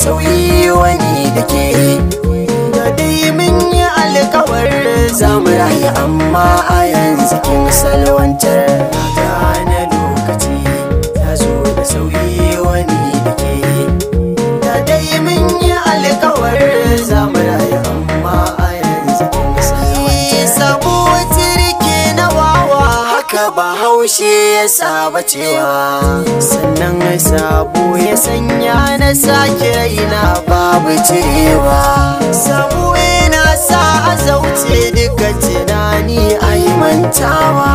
sauyi wani da ke. Da dai mun yi alkawar zamu rayu amma a yanzu kin salwantar. Gane lokaci ya zo da sauyi wani da ke. Da dai mun yi alkawar zamu rayu amma a yanzu kin salwantar. Sabo tirke na wawa haka Bahaushe ya saba cewa, sannan sabo ya sanya na sake raina babu cirewa. Sabo yana sa a zauce duka tunani a yi mantawa.